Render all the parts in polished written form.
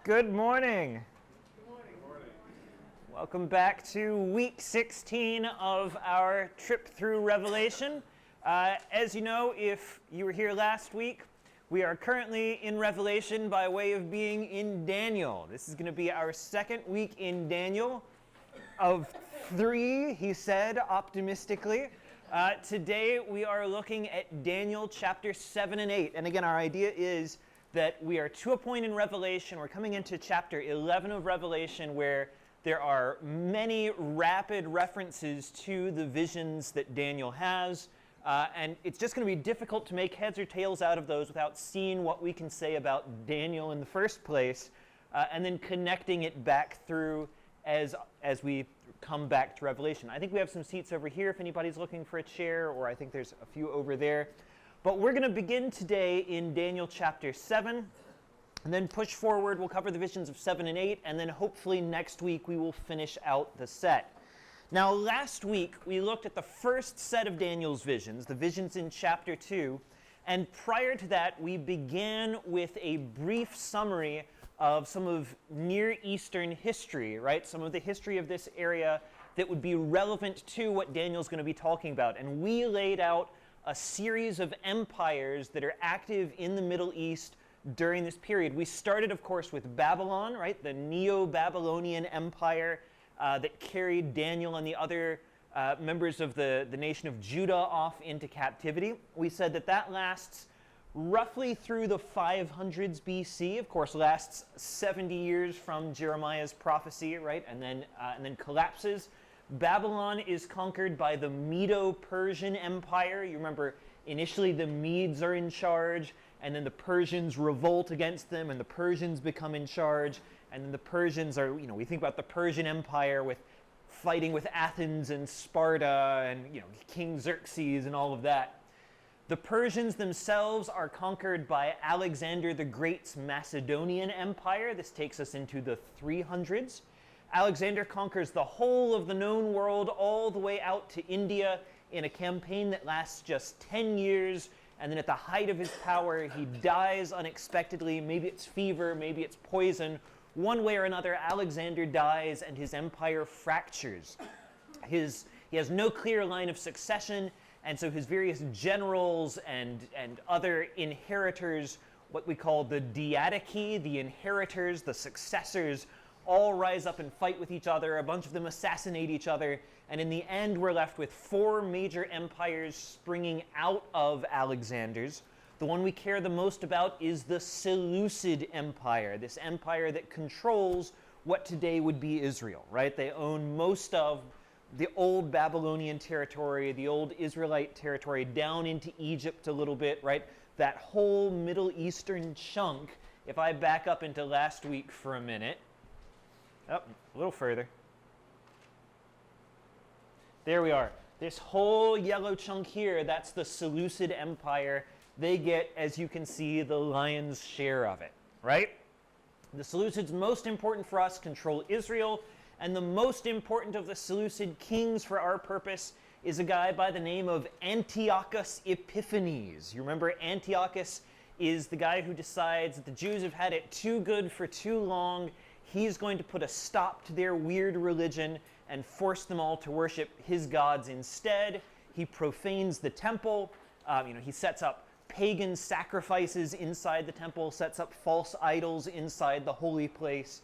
Good morning. Good morning. Welcome back to week 16 of our trip through Revelation. As you know, if you were here last week, we are currently in Revelation by way of being in Daniel. This is going to be our second week in Daniel of 3, he said optimistically. Today we are looking at Daniel chapter 7 and 8. And again, our idea is that we are to a point in Revelation, we're coming into chapter 11 of Revelation, where there are many rapid references to the visions that Daniel has, and it's just going to be difficult to make heads or tails out of those without seeing what we can say about Daniel in the first place, and then connecting it back through as we come back to Revelation. I think we have some seats over here if anybody's looking for a chair, or I think there's a few over there. But we're going to begin today in Daniel chapter 7, and then push forward. We'll cover the visions of 7 and 8, and then hopefully next week we will finish out the set. Now, last week we looked at the first set of Daniel's visions, the visions in chapter 2, and prior to that we began with a brief summary of some of Near Eastern history, right? Some of the history of this area that would be relevant to what Daniel's going to be talking about. And we laid out a series of empires that are active in the Middle East during this period. We started, of course, with Babylon, right? The Neo-Babylonian Empire that carried Daniel and the other members of the nation of Judah off into captivity. We said that that lasts roughly through the 500s BC, of course, lasts 70 years from Jeremiah's prophecy, right? And then collapses. Babylon is conquered by the Medo-Persian Empire. You remember, initially the Medes are in charge, and then the Persians revolt against them, and the Persians become in charge, and then the Persians are, we think about the Persian Empire with fighting with Athens and Sparta and, King Xerxes and all of that. The Persians themselves are conquered by Alexander the Great's Macedonian Empire. This takes us into the 300s. Alexander conquers the whole of the known world all the way out to India in a campaign that lasts just 10 years, and then at the height of his power, he dies unexpectedly. Maybe it's fever, maybe it's poison. One way or another, Alexander dies and his empire fractures. He has no clear line of succession, and so his various generals and other inheritors, what we call the diadochi, the inheritors, the successors, all rise up and fight with each other. A bunch of them assassinate each other. And in the end, we're left with 4 major empires springing out of Alexander's. The one we care the most about is the Seleucid Empire, this empire that controls what today would be Israel, right? They own most of the old Babylonian territory, the old Israelite territory, down into Egypt a little bit, right? That whole Middle Eastern chunk, if I back up into last week for a minute, a little further. There we are. This whole yellow chunk here, that's the Seleucid Empire. They get, as you can see, the lion's share of it, right? The Seleucids, most important for us, control Israel, and the most important of the Seleucid kings for our purpose is a guy by the name of Antiochus Epiphanes. You remember Antiochus is the guy who decides that the Jews have had it too good for too long. He's going to put a stop to their weird religion and force them all to worship his gods instead. He profanes the temple. He sets up pagan sacrifices inside the temple, sets up false idols inside the holy place,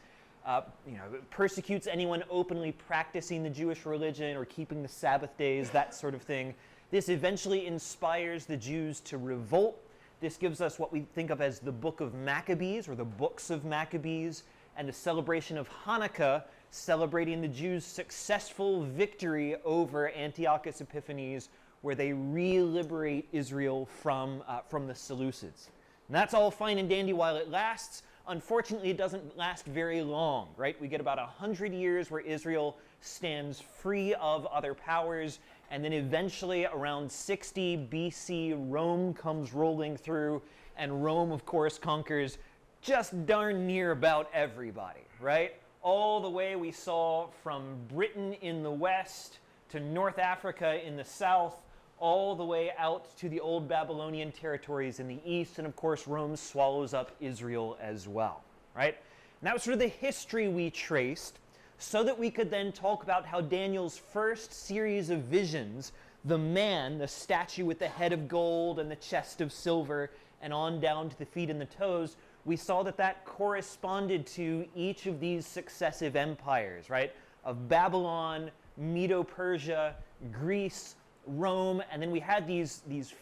persecutes anyone openly practicing the Jewish religion or keeping the Sabbath days, that sort of thing. This eventually inspires the Jews to revolt. This gives us what we think of as the Book of Maccabees, or the Books of Maccabees, and the celebration of Hanukkah, celebrating the Jews' successful victory over Antiochus Epiphanes, where they re-liberate Israel from the Seleucids. And that's all fine and dandy while it lasts. Unfortunately, it doesn't last very long, right? We get about 100 years where Israel stands free of other powers, and then eventually around 60 BC, Rome comes rolling through, and Rome, of course, conquers just darn near about everybody, right? All the way we saw from Britain in the west to North Africa in the south, all the way out to the old Babylonian territories in the east, and of course Rome swallows up Israel as well, right? And that was sort of the history we traced so that we could then talk about how Daniel's first series of visions, the man, the statue with the head of gold and the chest of silver, and on down to the feet and the toes, we saw that that corresponded to each of these successive empires, right? Of Babylon, Medo-Persia, Greece, Rome, and then we had these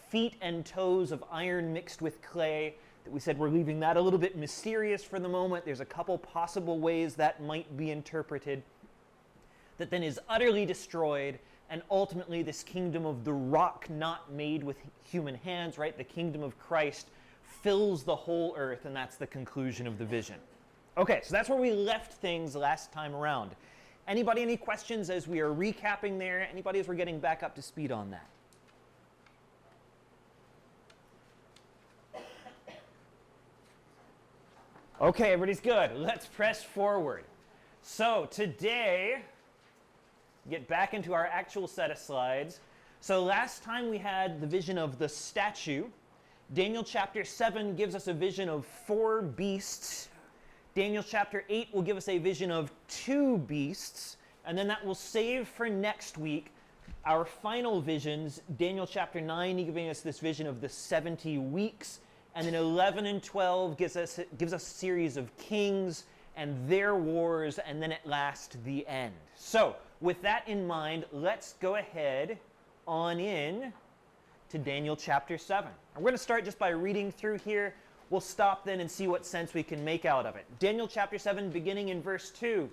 feet and toes of iron mixed with clay that we said we're leaving that a little bit mysterious for the moment. There's a couple possible ways that might be interpreted. That then is utterly destroyed, and ultimately this kingdom of the rock not made with human hands, right? The kingdom of Christ fills the whole earth, and that's the conclusion of the vision. Okay, so that's where we left things last time around. Anybody, any questions as we are recapping there? Anybody as we're getting back up to speed on that? Okay, everybody's good. Let's press forward. So today, get back into our actual set of slides. So last time we had the vision of the statue. Daniel chapter 7 gives us a vision of 4 beasts. Daniel chapter 8 will give us a vision of 2 beasts, and then that will save for next week our final visions. Daniel chapter 9 giving us this vision of the 70 weeks, and then 11 and 12 gives us a series of kings and their wars, and then at last the end. So with that in mind, let's go ahead on in to Daniel chapter 7. And we're going to start just by reading through here. We'll stop then and see what sense we can make out of it. Daniel chapter 7, beginning in verse 2.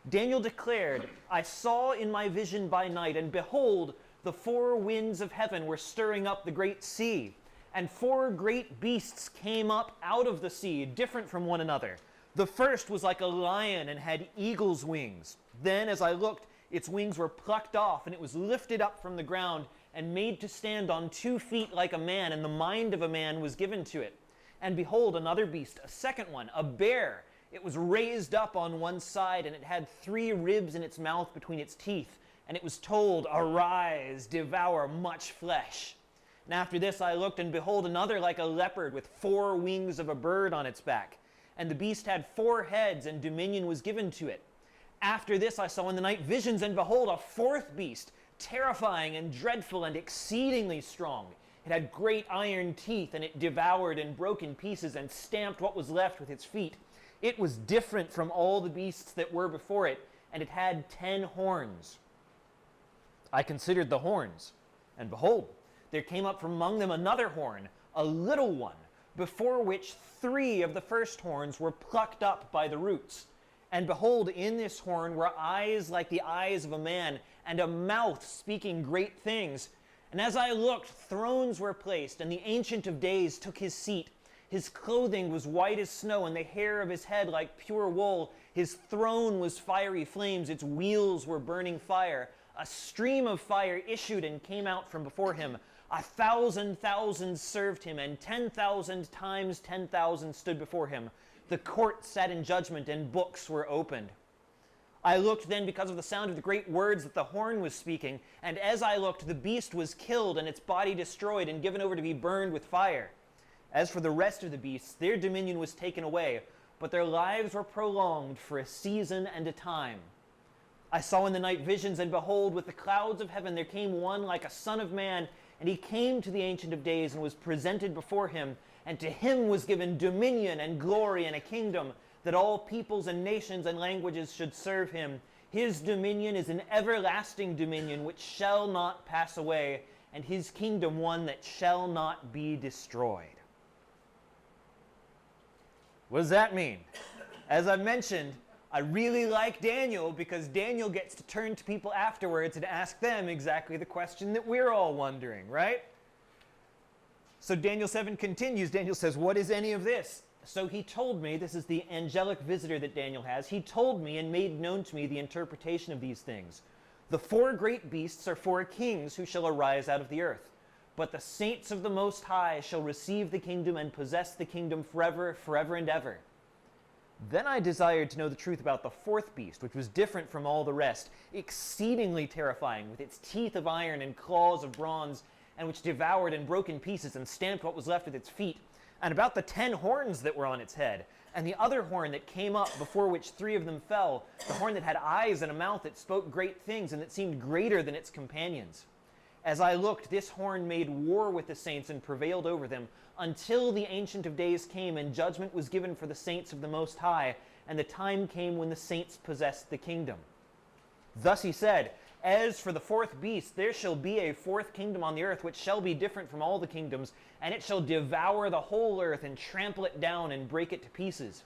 Daniel declared, I saw in my vision by night, and behold, the 4 winds of heaven were stirring up the great sea. And 4 great beasts came up out of the sea, different from one another. The first was like a lion and had eagle's wings. Then, as I looked, its wings were plucked off, and it was lifted up from the ground and made to stand on 2 feet like a man, and the mind of a man was given to it. And behold, another beast, a second one, a bear. It was raised up on one side, and it had 3 ribs in its mouth between its teeth. And it was told, arise, devour much flesh. And after this I looked, and behold, another like a leopard with 4 wings of a bird on its back. And the beast had 4 heads, and dominion was given to it. After this I saw in the night visions, and behold, a 4th beast, terrifying and dreadful and exceedingly strong. It had great iron teeth, and it devoured and broke in pieces and stamped what was left with its feet. It was different from all the beasts that were before it, and it had 10 horns. I considered the horns, and behold, there came up from among them another horn, a little one, before which 3 of the first horns were plucked up by the roots. And behold, in this horn were eyes like the eyes of a man, and a mouth speaking great things. And as I looked, thrones were placed, and the Ancient of Days took his seat. His clothing was white as snow, and the hair of his head like pure wool. His throne was fiery flames, its wheels were burning fire. A stream of fire issued and came out from before him. 1,000 thousands served him, and 10,000 times 10,000 stood before him. The court sat in judgment, and books were opened. I looked then because of the sound of the great words that the horn was speaking, and as I looked, the beast was killed, and its body destroyed and given over to be burned with fire. As for the rest of the beasts, their dominion was taken away, but their lives were prolonged for a season and a time. I saw in the night visions, and behold, with the clouds of heaven there came one like a son of man, and he came to the Ancient of Days and was presented before him, and to him was given dominion and glory and a kingdom, that all peoples and nations and languages should serve him. His dominion is an everlasting dominion which shall not pass away, and his kingdom one that shall not be destroyed. What does that mean? As I mentioned, I really like Daniel because Daniel gets to turn to people afterwards and ask them exactly the question that we're all wondering, right? So Daniel 7 continues. Daniel says, what is any of this? So he told me, this is the angelic visitor that Daniel has, he told me and made known to me the interpretation of these things. The 4 great beasts are 4 kings who shall arise out of the earth. But the saints of the Most High shall receive the kingdom and possess the kingdom forever, forever and ever. Then I desired to know the truth about the 4th beast, which was different from all the rest, exceedingly terrifying, with its teeth of iron and claws of bronze, and which devoured and broke in pieces and stamped what was left with its feet. and about the 10 horns that were on its head, and the other horn that came up, before which 3 of them fell, the horn that had eyes and a mouth that spoke great things and that seemed greater than its companions. As I looked, this horn made war with the saints and prevailed over them, until the Ancient of Days came and judgment was given for the saints of the Most High, and the time came when the saints possessed the kingdom. Thus he said, as for the 4th beast, there shall be a 4th kingdom on the earth, which shall be different from all the kingdoms, and it shall devour the whole earth and trample it down and break it to pieces.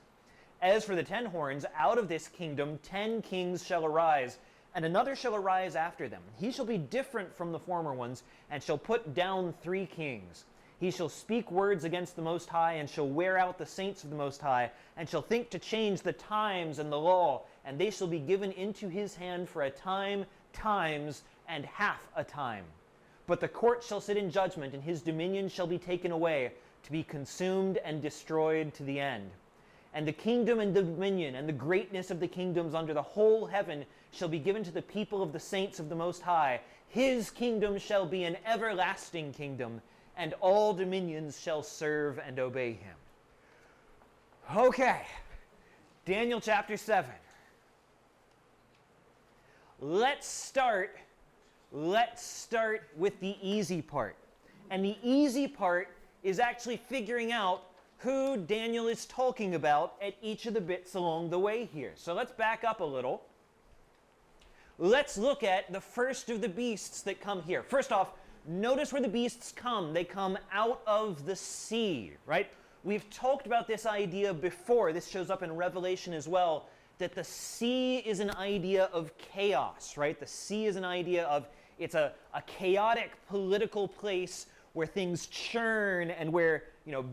As for the 10 horns, out of this kingdom 10 kings shall arise, and another shall arise after them. He shall be different from the former ones, and shall put down 3 kings. He shall speak words against the Most High, and shall wear out the saints of the Most High, and shall think to change the times and the law, and they shall be given into his hand for a time, times, and half a time. But the court shall sit in judgment, and his dominion shall be taken away, to be consumed and destroyed to the end. And the kingdom and the dominion and the greatness of the kingdoms under the whole heaven shall be given to the people of the saints of the Most High. His kingdom shall be an everlasting kingdom, and all dominions shall serve and obey him. Okay, Daniel chapter 7. Let's start with the easy part. And the easy part is actually figuring out who Daniel is talking about at each of the bits along the way here. So let's back up a little. Let's look at the first of the beasts that come here. First off, notice where the beasts come. They come out of the sea, right? We've talked about this idea before. This shows up in Revelation as well, that the sea is an idea of chaos, right? The sea is an idea of, it's a chaotic political place where things churn and where,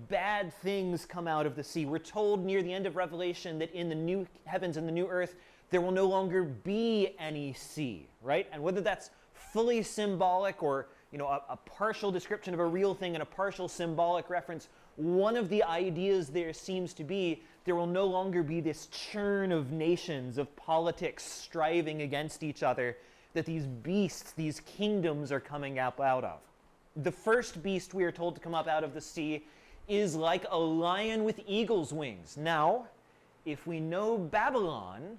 bad things come out of the sea. We're told near the end of Revelation that in the new heavens and the new earth, there will no longer be any sea, right? And whether that's fully symbolic or, a partial description of a real thing and a partial symbolic reference, one of the ideas there seems to be there will no longer be this churn of nations, of politics striving against each other, that these beasts, these kingdoms are coming up out of. The first beast we are told to come up out of the sea is like a lion with eagle's wings. Now, if we know Babylon,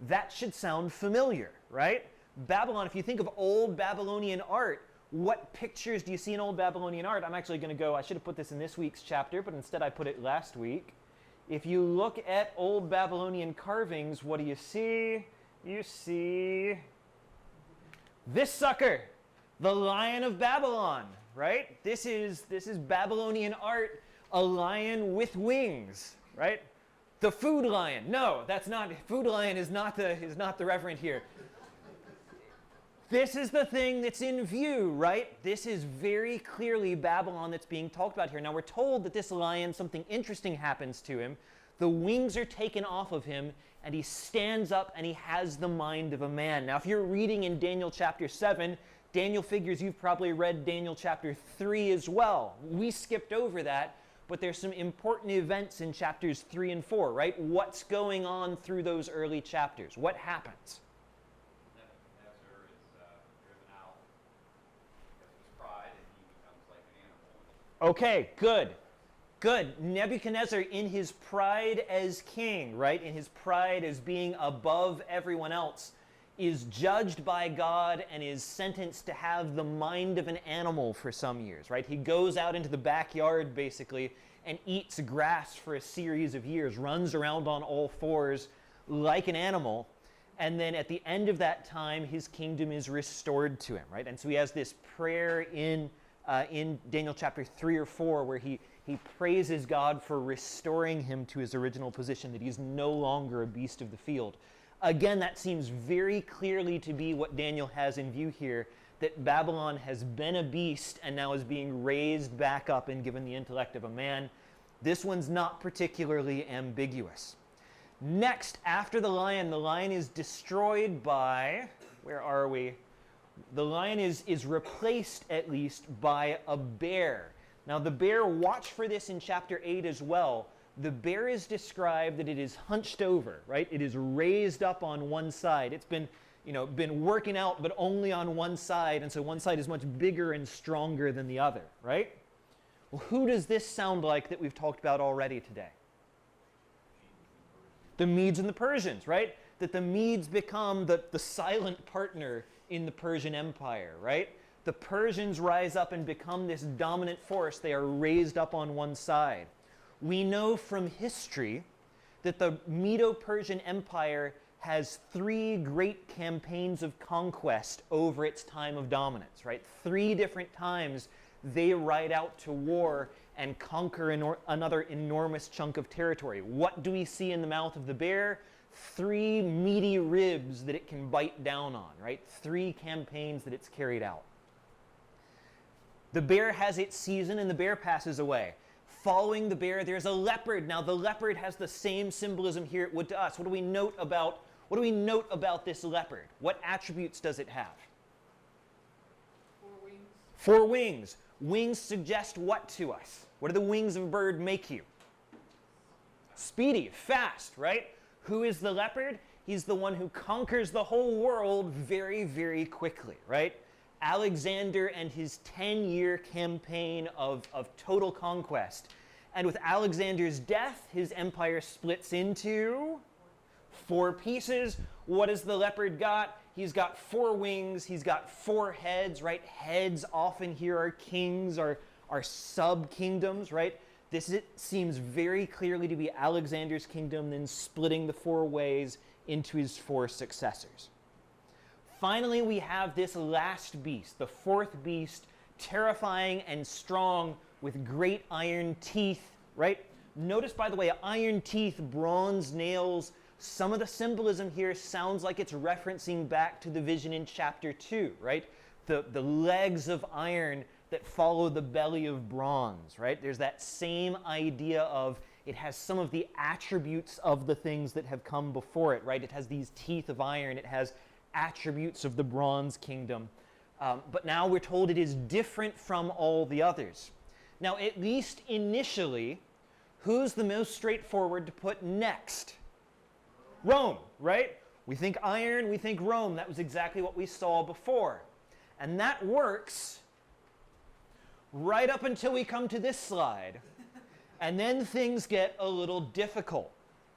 that should sound familiar, right? Babylon, if you think of old Babylonian art, what pictures do you see in old Babylonian art? I'm actually going to I should have put this in this week's chapter, but instead I put it last week. If you look at old Babylonian carvings, what do you see? You see this sucker, the Lion of Babylon, right? This is Babylonian art, a lion with wings, right? The food lion. No, that's not, food lion is not the referent here. This is the thing that's in view, right? This is very clearly Babylon that's being talked about here. Now we're told that this lion, something interesting happens to him. The wings are taken off of him, and he stands up and he has the mind of a man. Now if you're reading in Daniel chapter 7, Daniel figures you've probably read Daniel chapter 3 as well. We skipped over that, but there's some important events in chapters 3 and 4, right? What's going on through those early chapters? What happens? Okay, good. Nebuchadnezzar, in his pride as king, right, in his pride as being above everyone else, is judged by God and is sentenced to have the mind of an animal for some years, right? He goes out into the backyard, basically, and eats grass for a series of years, runs around on all fours like an animal, and then at the end of that time, his kingdom is restored to him, right? And so he has this prayer in Daniel chapter 3 or 4 where he praises God for restoring him to his original position, that he's no longer a beast of the field. Again, that seems very clearly to be what Daniel has in view here, that Babylon has been a beast and now is being raised back up and given the intellect of a man. This one's not particularly ambiguous. Next, after the lion is destroyed by, where are we? The lion is replaced, at least, by a bear. Now, the bear, watch for this in chapter 8 as well. The bear is described that it is hunched over, right? It is raised up on one side. It's been working out, but only on one side, and so one side is much bigger and stronger than the other, right? Well, who does this sound like that we've talked about already today? The Medes and the Persians, right? That the Medes become the silent partner in the Persian Empire, right? The Persians rise up and become this dominant force. They are raised up on one side. We know from history that the Medo-Persian Empire has 3 great campaigns of conquest over its time of dominance, right? 3 different times they ride out to war and conquer another enormous chunk of territory. What do we see in the mouth of the bear? 3 meaty ribs that it can bite down on, right? 3 campaigns that it's carried out. The bear has its season and the bear passes away. Following the bear, there's a leopard. Now, the leopard has the same symbolism here it would to us. What do we note about this leopard? What attributes does it have? 4 wings. 4 wings. Wings suggest what to us? What do the wings of a bird make you? Speedy, fast, right? Who is the leopard? He's the one who conquers the whole world very, very quickly, right? Alexander and his 10-year campaign of total conquest. And with Alexander's death, his empire splits into 4 pieces. What has the leopard got? He's got 4 wings. He's got 4 heads, right? Heads often here are kings, are sub-kingdoms, right? Seems very clearly to be Alexander's kingdom, then splitting the 4 ways into his 4 successors. Finally, we have this last beast, the 4th beast, terrifying and strong with great iron teeth, right? Notice, by the way, iron teeth, bronze nails. Some of the symbolism here sounds like it's referencing back to the vision in chapter 2, right? The legs of iron that follow the belly of bronze, right? There's that same idea of it has some of the attributes of the things that have come before it, right? It has these teeth of iron. It has attributes of the bronze kingdom. But now we're told it is different from all the others. Now, at least initially, who's the most straightforward to put next? Rome, right? We think iron, we think Rome. That was exactly what we saw before. And that works right up until we come to this slide. And then things get a little difficult,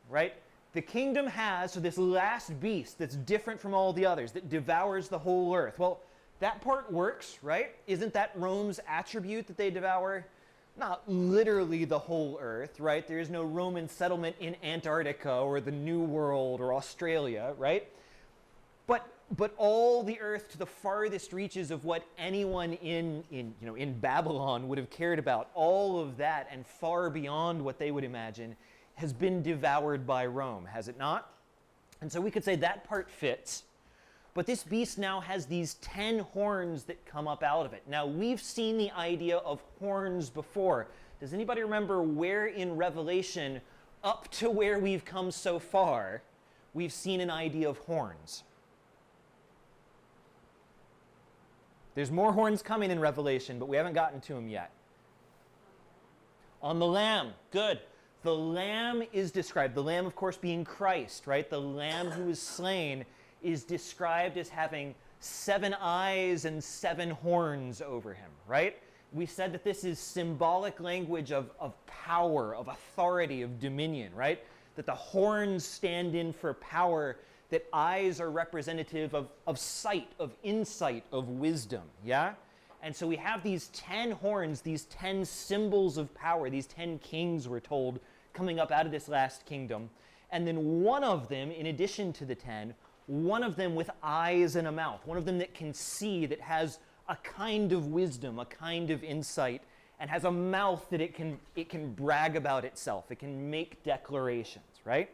right? The kingdom has, so this last beast that's different from all the others, that devours the whole earth. Well, that part works, right? Isn't that Rome's attribute that they devour? Not literally the whole earth, right? There is no Roman settlement in Antarctica or the New World or Australia, right? But all the earth to the farthest reaches of what anyone in Babylon would have cared about, all of that and far beyond what they would imagine has been devoured by Rome, has it not? And so we could say that part fits. But this beast now has these 10 horns that come up out of it. Now, we've seen the idea of horns before. Does anybody remember where in Revelation, up to where we've come so far, we've seen an idea of horns? There's more horns coming in Revelation, but we haven't gotten to them yet. On the Lamb, good. The Lamb is described, the Lamb, of course, being Christ, right? The Lamb who was slain is described as having 7 eyes and 7 horns over him, right? We said that this is symbolic language of power, of authority, of dominion, right? That the horns stand in for power, that eyes are representative of sight, of insight, of wisdom, yeah? And so we have these 10 horns, these 10 symbols of power, these 10 kings, we're told, coming up out of this last kingdom. And then one of them, in addition to the 10, one of them with eyes and a mouth, one of them that can see, that has a kind of wisdom, a kind of insight, and has a mouth that it can brag about itself. It can make declarations, right?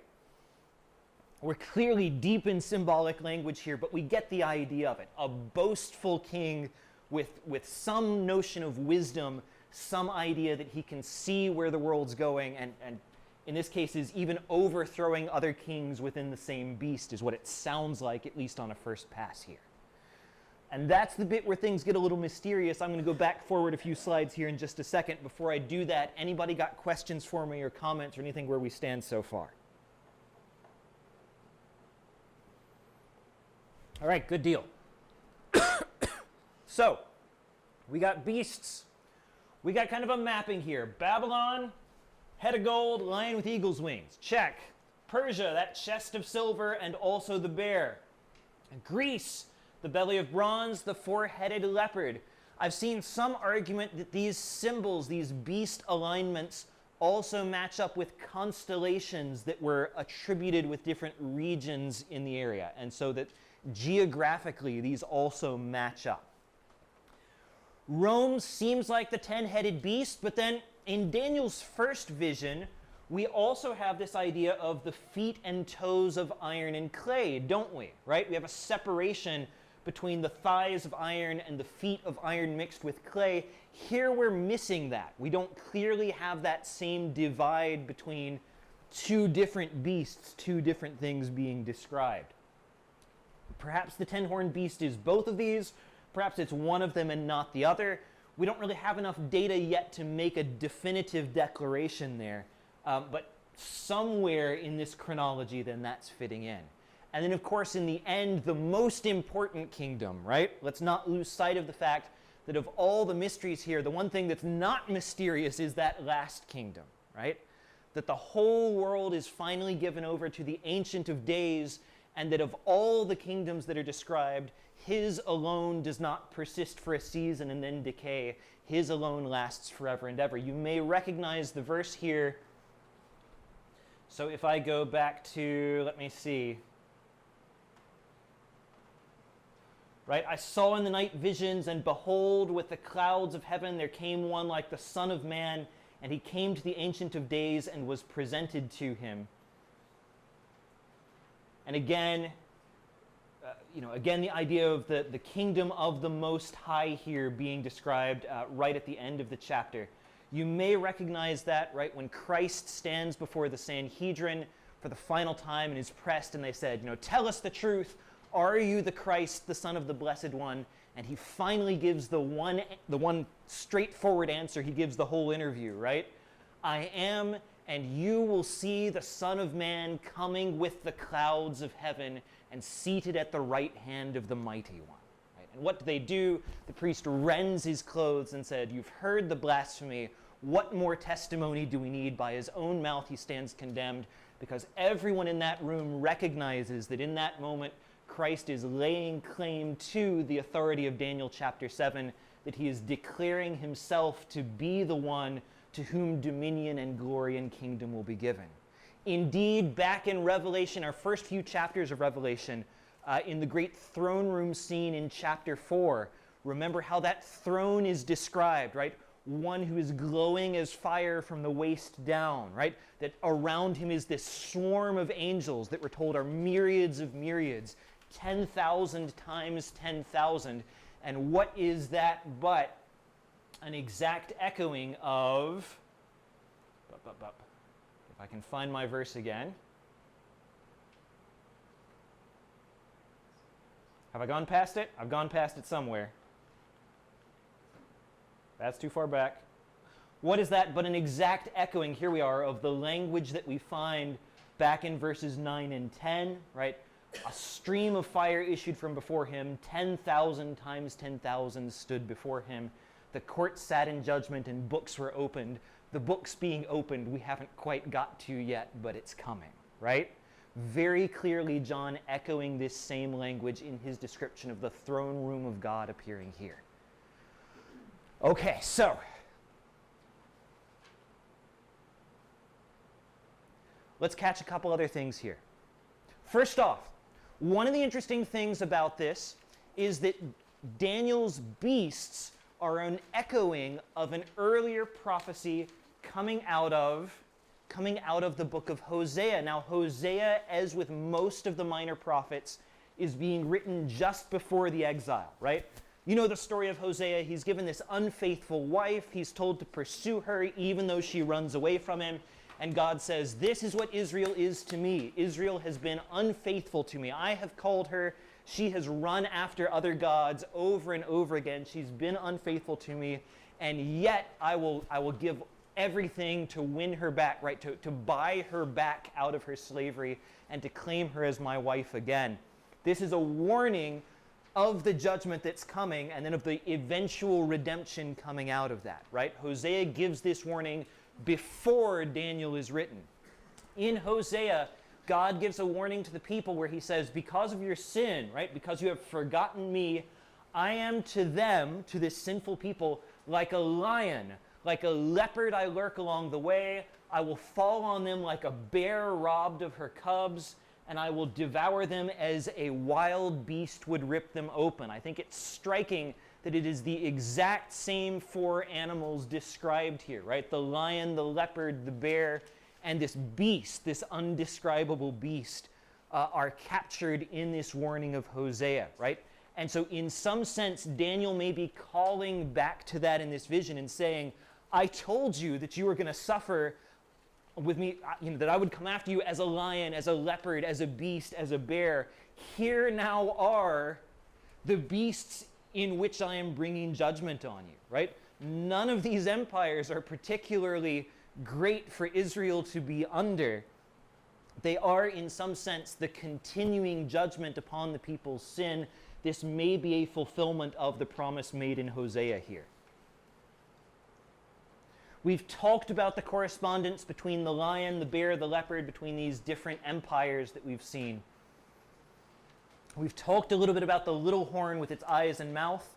We're clearly deep in symbolic language here, but we get the idea of it. A boastful king with some notion of wisdom, some idea that he can see where the world's going, and in this case is even overthrowing other kings within the same beast is what it sounds like, at least on a first pass here. And that's the bit where things get a little mysterious. I'm going to go back forward a few slides here in just a second. Before I do that, anybody got questions for me or comments or anything where we stand so far? All right, good deal. So, we got beasts. we got kind of a mapping here. Babylon, head of gold, lion with eagle's wings. Check. Persia, that chest of silver and also the bear. And Greece, the belly of bronze, the four-headed leopard. I've seen some argument that these symbols, these beast alignments, also match up with constellations that were attributed with different regions in the area. And so that geographically, these also match up. Rome seems like the 10-headed beast, but then in Daniel's first vision, we also have this idea of the feet and toes of iron and clay, don't we? Right? We have a separation between the thighs of iron and the feet of iron mixed with clay. Here we're missing that. We don't clearly have that same divide between two different beasts, two different things being described. Perhaps the 10-horned beast is both of these. Perhaps it's one of them and not the other. We don't really have enough data yet to make a definitive declaration there. But somewhere in this chronology, then that's fitting in. And then, of course, in the end, the most important kingdom, right? Let's not lose sight of the fact that of all the mysteries here, the one thing that's not mysterious is that last kingdom, right? That the whole world is finally given over to the Ancient of Days, and that of all the kingdoms that are described, his alone does not persist for a season and then decay. His alone lasts forever and ever. You may recognize the verse here. So if I go back to, let me see. Right, I saw in the night visions, and behold, with the clouds of heaven there came one like the Son of Man, and he came to the Ancient of Days and was presented to him. And again, again the idea of the kingdom of the Most High here being described right at the end of the chapter. You may recognize that, right, when Christ stands before the Sanhedrin for the final time and is pressed, and they said, tell us the truth. Are you the Christ, the Son of the Blessed One? And he finally gives the one straightforward answer. He gives the whole interview, right? I am, and you will see the Son of Man coming with the clouds of heaven and seated at the right hand of the Mighty One. Right? And what do? The priest rends his clothes and said, you've heard the blasphemy. What more testimony do we need? By his own mouth he stands condemned, because everyone in that room recognizes that in that moment Christ is laying claim to the authority of Daniel chapter 7, that he is declaring himself to be the one to whom dominion and glory and kingdom will be given. Indeed, back in Revelation, our first few chapters of Revelation, in the great throne room scene in chapter 4, remember how that throne is described, right? One who is glowing as fire from the waist down, right? That around him is this swarm of angels that we're told are myriads of myriads, 10,000 times 10,000. And what is that but an exact echoing of, if I can find my verse again. Have I gone past it? I've gone past it somewhere. That's too far back. What is that but an exact echoing, here we are, of the language that we find back in verses 9 and 10, right? A stream of fire issued from before him, 10,000 times 10,000 stood before him. The court sat in judgment and books were opened. The books being opened we haven't quite got to yet, but it's coming, right? Very clearly John echoing this same language in his description of the throne room of God appearing here. Okay, so let's catch a couple other things here. First off, one of the interesting things about this is that Daniel's beasts are an echoing of an earlier prophecy coming out of the book of Hosea. Now, Hosea, as with most of the minor prophets, is being written just before the exile, right? You know the story of Hosea. He's given this unfaithful wife. He's told to pursue her even though she runs away from him. And God says, this is what Israel is to me. Israel has been unfaithful to me. I have called her. She has run after other gods over and over again. She's been unfaithful to me. And yet I will give everything to win her back, right? To buy her back out of her slavery and to claim her as my wife again. This is a warning of the judgment that's coming and then of the eventual redemption coming out of that, right? Hosea gives this warning before Daniel is written. In Hosea, God gives a warning to the people where he says, because of your sin, right? Because you have forgotten me, I am to them, to this sinful people, like a lion, like a leopard I lurk along the way. I will fall on them like a bear robbed of her cubs, and I will devour them as a wild beast would rip them open. I think it's striking that it is the exact same four animals described here, right? The lion, the leopard, the bear, and this beast, this undescribable beast, are captured in this warning of Hosea, right? And so in some sense, Daniel may be calling back to that in this vision and saying, I told you that you were going to suffer with me, that I would come after you as a lion, as a leopard, as a beast, as a bear. Here now are the beasts in which I am bringing judgment on you, right? None of these empires are particularly great for Israel to be under. They are, in some sense, the continuing judgment upon the people's sin. This may be a fulfillment of the promise made in Hosea here. We've talked about the correspondence between the lion, the bear, the leopard, between these different empires that we've seen. We've talked a little bit about the little horn with its eyes and mouth.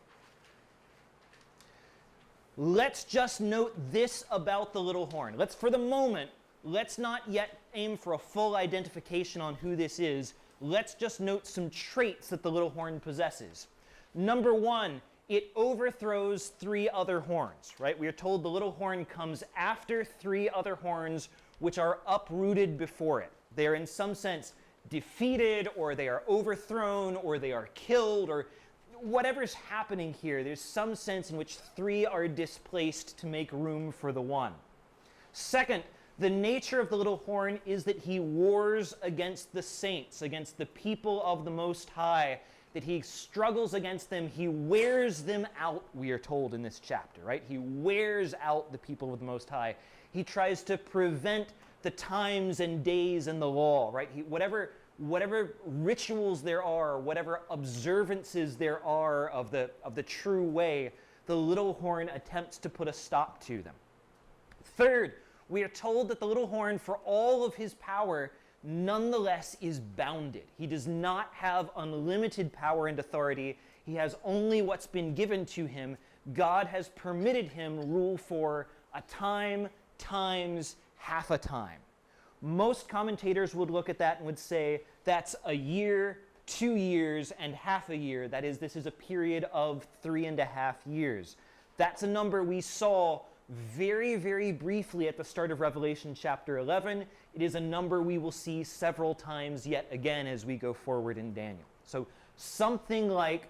Let's just note this about the little horn. For the moment, let's not yet aim for a full identification on who this is. Let's just note some traits that the little horn possesses. Number one, it overthrows three other horns, right? We are told the little horn comes after three other horns which are uprooted before it. They are in some sense defeated, or they are overthrown, or they are killed, or whatever's happening here. There's some sense in which three are displaced to make room for the one. Second, the nature of the little horn is that he wars against the saints, against the people of the Most High, that he struggles against them. He wears them out, we are told in this chapter, right? He wears out the people of the Most High. He tries to prevent the times and days and the law, right? Whatever rituals there are, whatever observances there are of the true way, the little horn attempts to put a stop to them. Third, we are told that the little horn, for all of his power, nonetheless is bounded. He does not have unlimited power and authority. He has only what's been given to him. God has permitted him rule for a time, times, half a time. Most commentators would look at that and would say that's a year, 2 years, and half a year. That is, this is a period of 3.5 years. That's a number we saw very, very briefly at the start of Revelation chapter 11. It is a number we will see several times yet again as we go forward in Daniel. So something like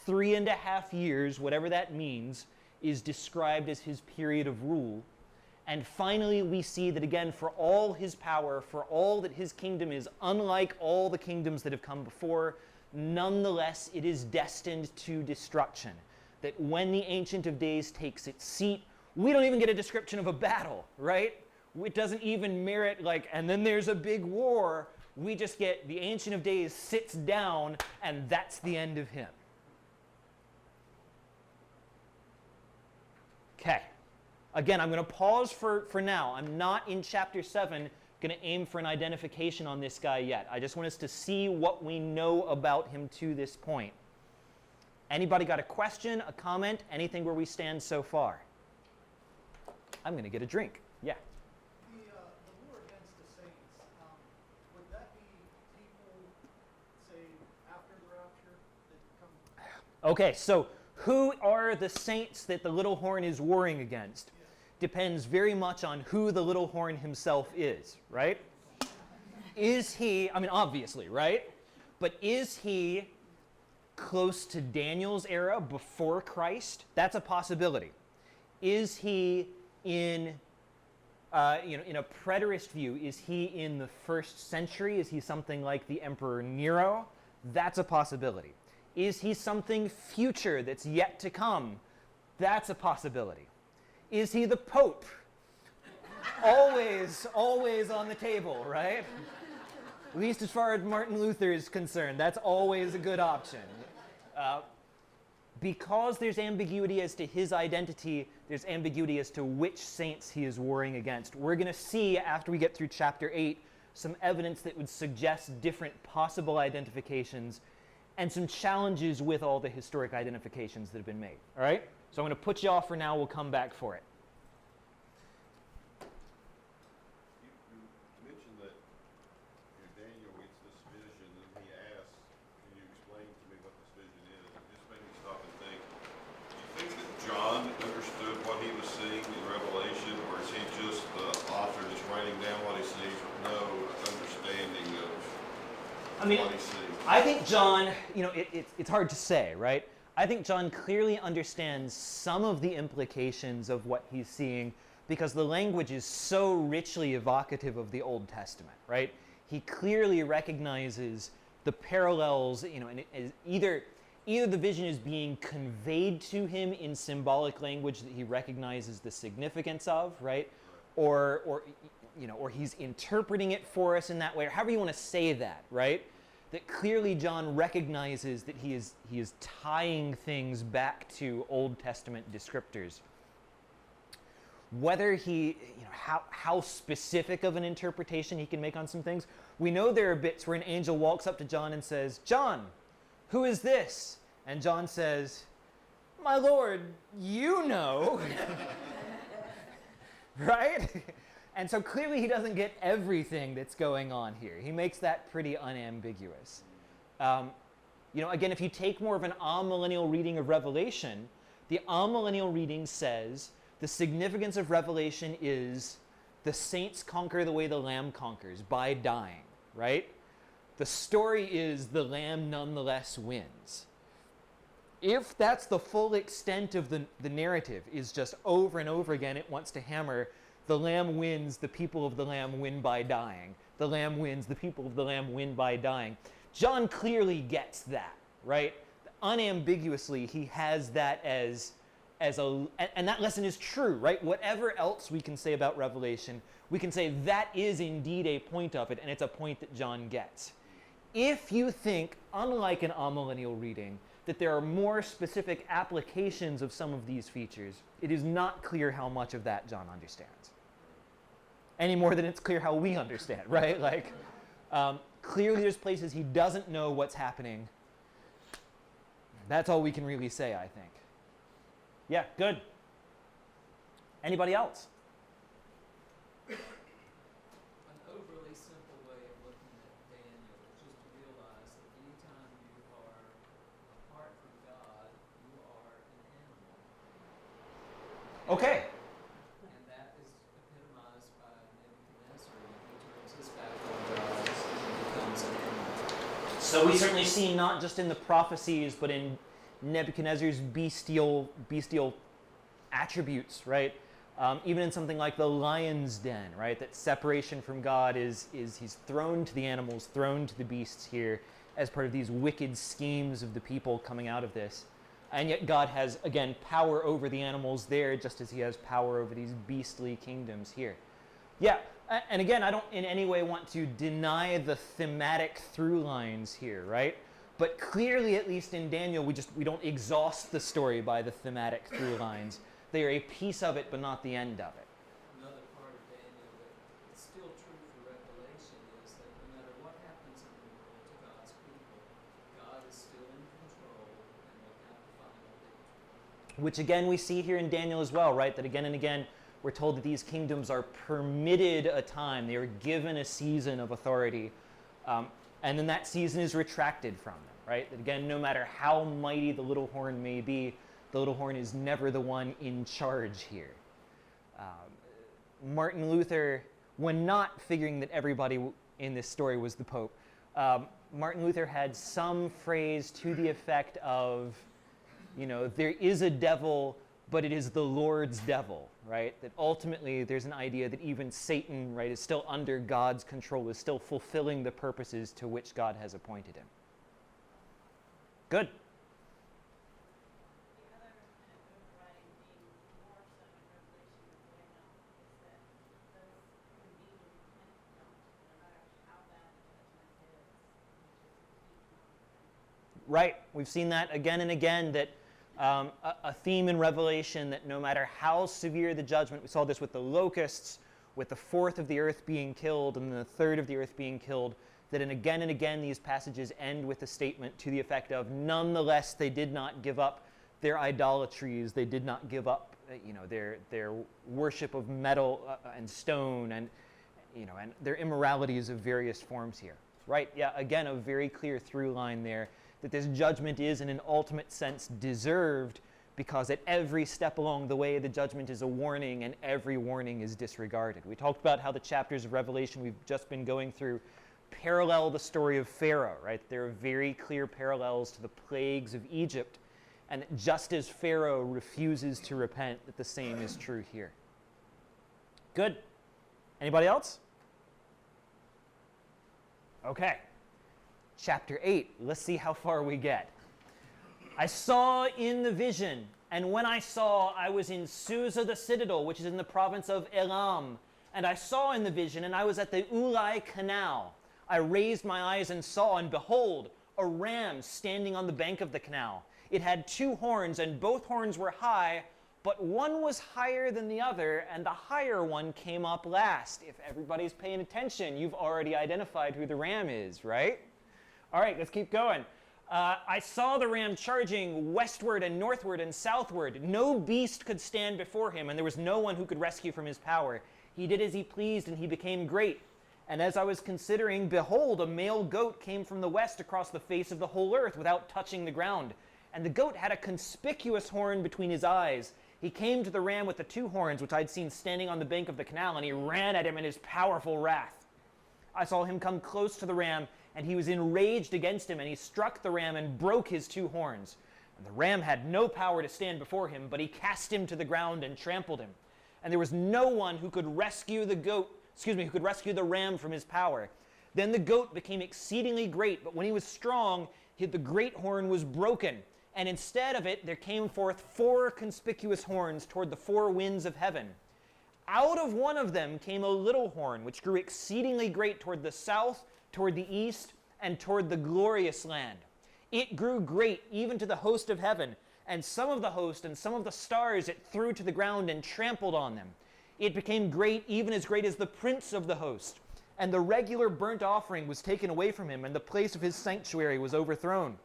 3.5 years, whatever that means, is described as his period of rule. And finally, we see that again, for all his power, for all that his kingdom is unlike all the kingdoms that have come before, nonetheless, it is destined to destruction. That when the Ancient of Days takes its seat, we don't even get a description of a battle, right? It doesn't even merit and then there's a big war. We just get the Ancient of Days sits down, and that's the end of him. Okay. Again, I'm going to pause for now. I'm not in chapter 7 going to aim for an identification on this guy yet. I just want us to see what we know about him to this point. Anybody got a question, a comment, anything where we stand so far? I'm going to get a drink. Yeah. The war against the saints, would that be people, say, after the rapture that come? Okay, so who are the saints that the little horn is warring against? Yeah. Depends very much on who the little horn himself is, right? Is he, obviously, right? But is he close to Daniel's era before Christ? That's a possibility. Is he in a preterist view, is he in the 1st century? Is he something like the Emperor Nero? That's a possibility. Is he something future that's yet to come? That's a possibility. Is he the Pope? Always on the table, right? At least as far as Martin Luther is concerned, that's always a good option. Because there's ambiguity as to his identity, there's ambiguity as to which saints he is warring against. We're going to see, after we get through chapter 8, some evidence that would suggest different possible identifications and some challenges with all the historic identifications that have been made. All right? So I'm going to put you off for now. We'll come back for it. You mentioned that Daniel gets this vision and he asks, can you explain to me what this vision is? It just made me stop and think, do you think that John understood what he was seeing in Revelation, or is he just the author just writing down what he sees with no understanding of what he sees? I think John, it's hard to say, right? I think John clearly understands some of the implications of what he's seeing because the language is so richly evocative of the Old Testament, right? He clearly recognizes the parallels, and it is either the vision is being conveyed to him in symbolic language that he recognizes the significance of, right? Or he's interpreting it for us in that way, or however you want to say that, right? That clearly John recognizes that he is tying things back to Old Testament descriptors. Whether how specific of an interpretation he can make on some things, we know there are bits where an angel walks up to John and says, "John, who is this?" And John says, "My Lord, you know." Right? And so clearly he doesn't get everything that's going on here. He makes that pretty unambiguous. Again, if you take more of an amillennial reading of Revelation, the amillennial reading says the significance of Revelation is the saints conquer the way the Lamb conquers, by dying, right? The story is the Lamb nonetheless wins. If that's the full extent of the narrative, is just over and over again, it wants to hammer the Lamb wins, the people of the Lamb win by dying. The Lamb wins, the people of the Lamb win by dying. John clearly gets that, right? Unambiguously, he has that and that lesson is true, right? Whatever else we can say about Revelation, we can say that is indeed a point of it, and it's a point that John gets. If you think, unlike an amillennial reading, that there are more specific applications of some of these features, it is not clear how much of that John understands. Any more than it's clear how we understand, right? Clearly there's places he doesn't know what's happening. That's all we can really say, I think. Yeah, good. Anybody else? An overly simple way of looking at Daniel is just to realize that anytime you are apart from God, you are an animal. Okay. And that is epitomized by Nebuchadnezzar when he turns his back on God and becomes an animal. So we certainly see not just in the prophecies, but in Nebuchadnezzar's bestial attributes, right? Even in something like the lion's den, right? That separation from God is he's thrown to the animals, thrown to the beasts here as part of these wicked schemes of the people coming out of this. And yet God has, again, power over the animals there, just as he has power over these beastly kingdoms here. Yeah, and again, I don't in any way want to deny the thematic through lines here, right? But clearly, at least in Daniel, we don't exhaust the story by the thematic through lines. They are a piece of it, but not the end of it. Another part of Daniel that is still true for Revelation is that no matter what happens in the world to God's people, God is still in control and will have the final victory. Which again we see here in Daniel as well, right? That again and again we're told that these kingdoms are permitted a time. They are given a season of authority. And then that season is retracted from them, right? That again, no matter how mighty the little horn may be, the little horn is never the one in charge here. Martin Luther, when not figuring that everybody in this story was the Pope, Martin Luther had some phrase to the effect of, there is a devil, but it is the Lord's devil, right? That ultimately there's an idea that even Satan, right, is still under God's control, is still fulfilling the purposes to which God has appointed him. Good. The other kind of overriding theme, more so in Revelation than Daniel, is that those can be repent from, no matter how bad the judgment is, which is a key Right. We've seen that again and again, that a theme in Revelation that no matter how severe the judgment, we saw this with the locusts, with the fourth of the earth being killed and the third of the earth being killed, that and again these passages end with a statement to the effect of, nonetheless they did not give up their idolatries, they did not give up their worship of metal and stone and their immoralities of various forms here. Right? Yeah, again, a very clear through line there, that this judgment is in an ultimate sense deserved, because at every step along the way the judgment is a warning and every warning is disregarded. We talked about how the chapters of Revelation we've just been going through parallel the story of Pharaoh, right? There are very clear parallels to the plagues of Egypt, and just as Pharaoh refuses to repent, that the same is true here. Good. Anybody else? Okay. Chapter 8. Let's see how far we get. I saw in the vision, and when I saw, I was in Susa the citadel, which is in the province of Elam. And I saw in the vision, and I was at the Ulai canal. I raised my eyes and saw, and behold, a ram standing on the bank of the canal. It had 2 horns, and both horns were high, but one was higher than the other, and the higher one came up last. If everybody's paying attention, you've already identified who the ram is, right? All right, let's keep going. I saw the ram charging westward and northward and southward. No beast could stand before him, and there was no one who could rescue from his power. He did as he pleased, and he became great. And as I was considering, behold, a male goat came from the west across the face of the whole earth without touching the ground. And the goat had a conspicuous horn between his eyes. He came to the ram with the 2 horns, which I'd seen standing on the bank of the canal, and he ran at him in his powerful wrath. I saw him come close to the ram, and he was enraged against him, and he struck the ram and broke his 2 horns. And the ram had no power to stand before him, but he cast him to the ground and trampled him. And there was no one who could rescue who could rescue the ram from his power. Then the goat became exceedingly great, but when he was strong, the great horn was broken. And instead of it, there came forth 4 conspicuous horns toward the 4 winds of heaven. Out of one of them came a little horn, which grew exceedingly great toward the south, toward the east, and toward the glorious land. It grew great even to the host of heaven, and some of the host and some of the stars it threw to the ground and trampled on them. It became great, even as great as the prince of the host. And the regular burnt offering was taken away from him, and the place of his sanctuary was overthrown.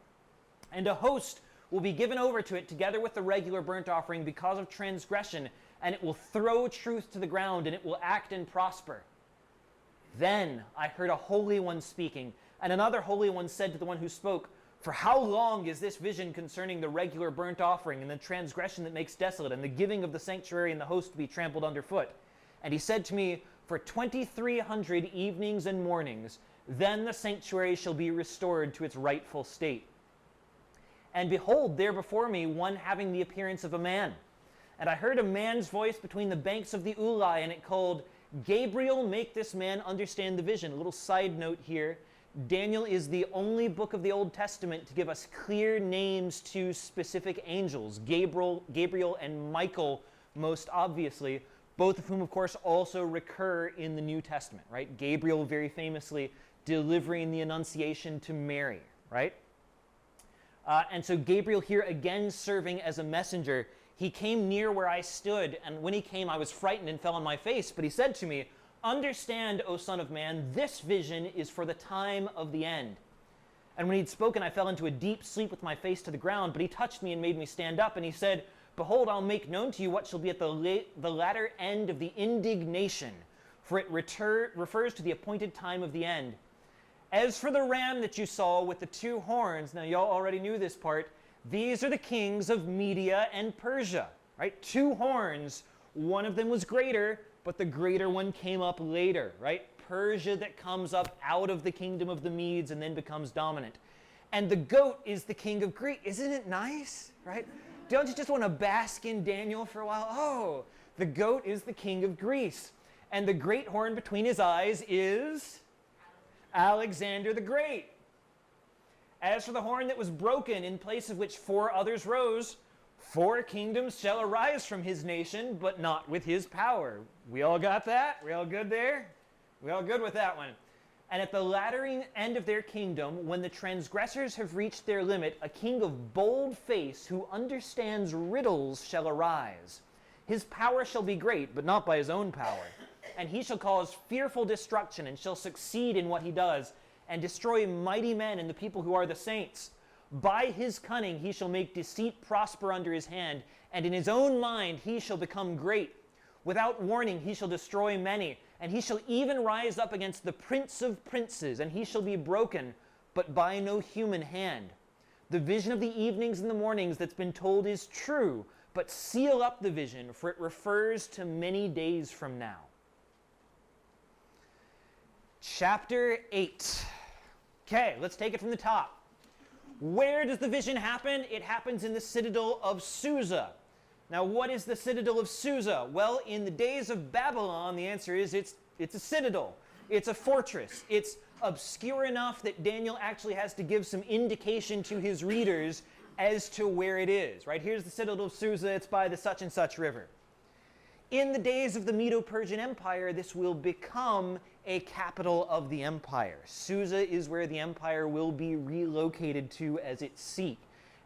And a host will be given over to it together with the regular burnt offering because of transgression, and it will throw truth to the ground, and it will act and prosper. Then I heard a holy one speaking, and another holy one said to the one who spoke, "For how long is this vision concerning the regular burnt offering and the transgression that makes desolate and the giving of the sanctuary and the host to be trampled underfoot?" And he said to me, "For 2,300 evenings and mornings, then the sanctuary shall be restored to its rightful state." And behold, there before me one having the appearance of a man. And I heard a man's voice between the banks of the Ulai, and it called, "Gabriel, make this man understand the vision." A little side note here. Daniel is the only book of the Old Testament to give us clear names to specific angels. Gabriel and Michael, most obviously, both of whom, of course, also recur in the New Testament, right? Gabriel very famously delivering the Annunciation to Mary, right? And so Gabriel here again serving as a messenger. He came near where I stood, and when he came, I was frightened and fell on my face. But he said to me, "Understand, O Son of Man, this vision is for the time of the end." And when he'd spoken, I fell into a deep sleep with my face to the ground, but he touched me and made me stand up, and he said, "Behold, I'll make known to you what shall be at the latter end of the indignation, for it refers to the appointed time of the end. As for the ram that you saw with the 2 horns," now y'all already knew this part, "these are the kings of Media and Persia," right? 2 horns, one of them was greater, but the greater one came up later, right? Persia that comes up out of the kingdom of the Medes and then becomes dominant. And the goat is the king of Greece. Isn't it nice, right? Don't you just want to bask in Daniel for a while? Oh, the goat is the king of Greece. And the great horn between his eyes is Alexander the Great. As for the horn that was broken, in place of which 4 others rose, 4 kingdoms shall arise from his nation, but not with his power. We all got that? We all good there? We all good with that one? And at the latter end of their kingdom, when the transgressors have reached their limit, a king of bold face who understands riddles shall arise. His power shall be great, but not by his own power. And he shall cause fearful destruction, and shall succeed in what he does, and destroy mighty men and the people who are the saints. By his cunning he shall make deceit prosper under his hand, and in his own mind he shall become great. Without warning he shall destroy many, and he shall even rise up against the prince of princes, and he shall be broken, but by no human hand. The vision of the evenings and the mornings that's been told is true, but seal up the vision, for it refers to many days from now. Chapter 8. Okay, let's take it from the top. Where does the vision happen? It happens in the citadel of Susa. Now, what is the citadel of Susa? Well, in the days of Babylon, the answer is it's a citadel. It's a fortress. It's obscure enough that Daniel actually has to give some indication to his readers as to where it is, right? Here's the citadel of Susa. It's by the such and such river. In the days of the Medo-Persian Empire, this will become a capital of the empire. Susa is where the empire will be relocated to as its seat.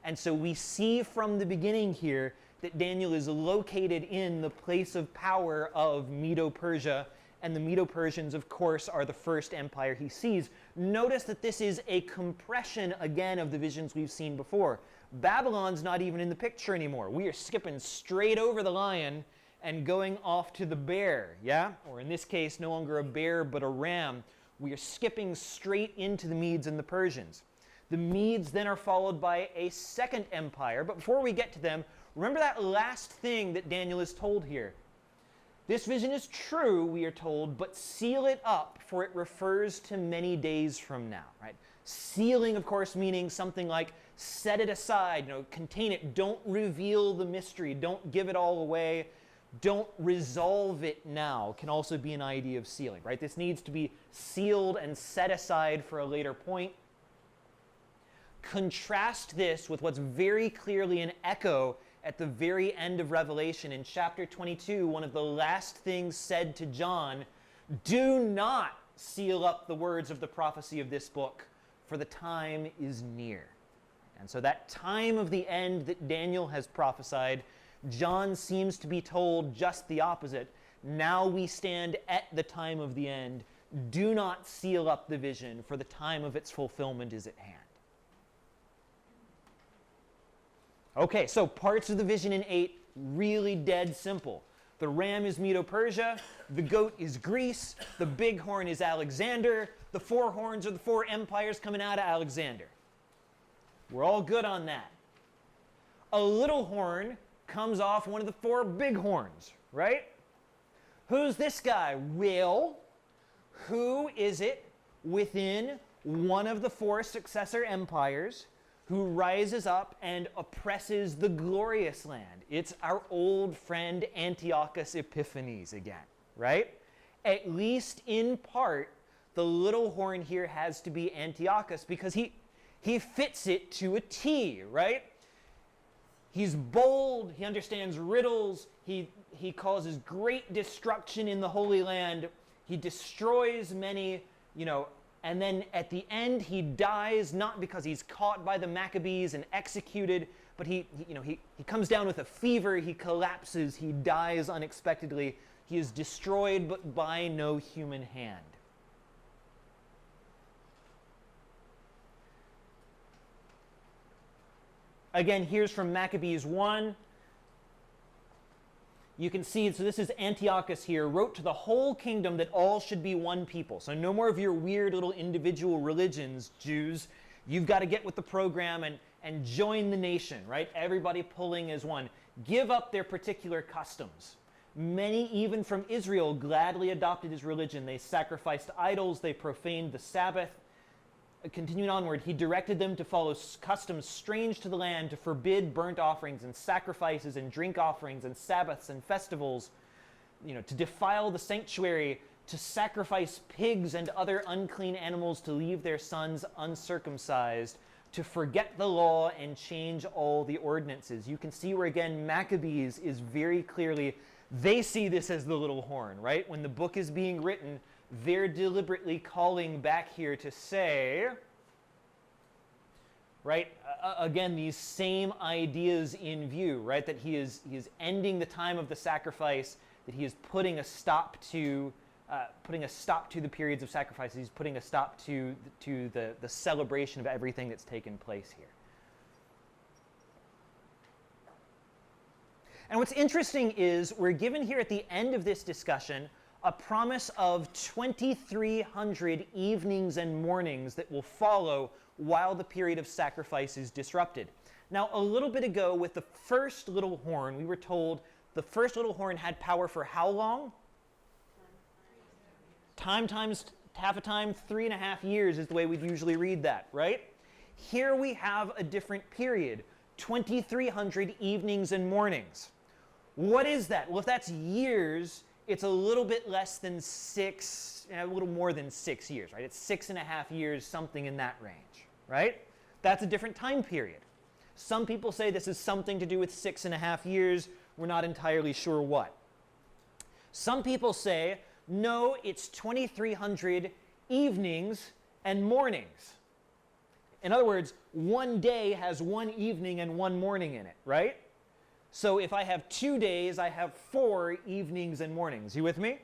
And so we see from the beginning here that Daniel is located in the place of power of Medo-Persia, and the Medo-Persians, of course, are the first empire he sees. Notice that this is a compression, again, of the visions we've seen before. Babylon's not even in the picture anymore. We are skipping straight over the lion and going off to the bear, yeah? Or in this case, no longer a bear, but a ram. We are skipping straight into the Medes and the Persians. The Medes then are followed by a second empire, but before we get to them, remember that last thing that Daniel is told here. This vision is true, we are told, but seal it up, for it refers to many days from now, right? Sealing, of course, meaning something like set it aside, contain it, don't reveal the mystery, don't give it all away, don't resolve it now, can also be an idea of sealing, right? This needs to be sealed and set aside for a later point. Contrast this with what's very clearly an echo at the very end of Revelation. In chapter 22, one of the last things said to John, do not seal up the words of the prophecy of this book, for the time is near. And so that time of the end that Daniel has prophesied, John seems to be told just the opposite. Now we stand at the time of the end. Do not seal up the vision, for the time of its fulfillment is at hand. Okay, so parts of the vision in 8, really dead simple. The ram is Medo-Persia, the goat is Greece, the big horn is Alexander, the 4 horns are the 4 empires coming out of Alexander. We're all good on that. A little horn comes off one of the 4 big horns, right? Who's this guy? Well, who is it within one of the 4 successor empires who rises up and oppresses the glorious land? It's our old friend Antiochus Epiphanes again, right? At least in part, the little horn here has to be Antiochus because he fits it to a T, right? He's bold, he understands riddles, he causes great destruction in the Holy Land, he destroys many, and then at the end he dies, not because he's caught by the Maccabees and executed, but he comes down with a fever, he collapses, he dies unexpectedly, he is destroyed but by no human hand. Again, here's from Maccabees 1. You can see, so this is Antiochus here, wrote to the whole kingdom that all should be one people. So no more of your weird little individual religions, Jews. You've got to get with the program and join the nation, right? Everybody pulling as one. Give up their particular customs. Many, even from Israel, gladly adopted his religion. They sacrificed idols, they profaned the Sabbath. Continuing onward, he directed them to follow customs strange to the land, to forbid burnt offerings and sacrifices and drink offerings and Sabbaths and festivals, to defile the sanctuary, to sacrifice pigs and other unclean animals, to leave their sons uncircumcised, to forget the law and change all the ordinances. You can see where, again, Maccabees is very clearly, they see this as the little horn, right? When the book is being written, they're deliberately calling back here to say, right, again, these same ideas in view, right, that he is ending the time of the sacrifice, that he is putting a stop to the periods of sacrifice. He's putting a stop to the celebration of everything that's taken place here. And what's interesting is we're given here at the end of this discussion a promise of 2,300 evenings and mornings that will follow while the period of sacrifice is disrupted. Now, a little bit ago with the first little horn, we were told the first little horn had power for how long? Time times half a time, 3.5 years is the way we'd usually read that, right? Here we have a different period, 2,300 evenings and mornings. What is that? Well, if that's years, it's a little bit less than a little more than 6 years, right? It's 6.5 years, something in that range, right? That's a different time period. Some people say this is something to do with 6.5 years. We're not entirely sure what. Some people say, no, it's 2,300 evenings and mornings. In other words, one day has one evening and one morning in it, right? So if I have 2 days, I have 4 evenings and mornings. You with me?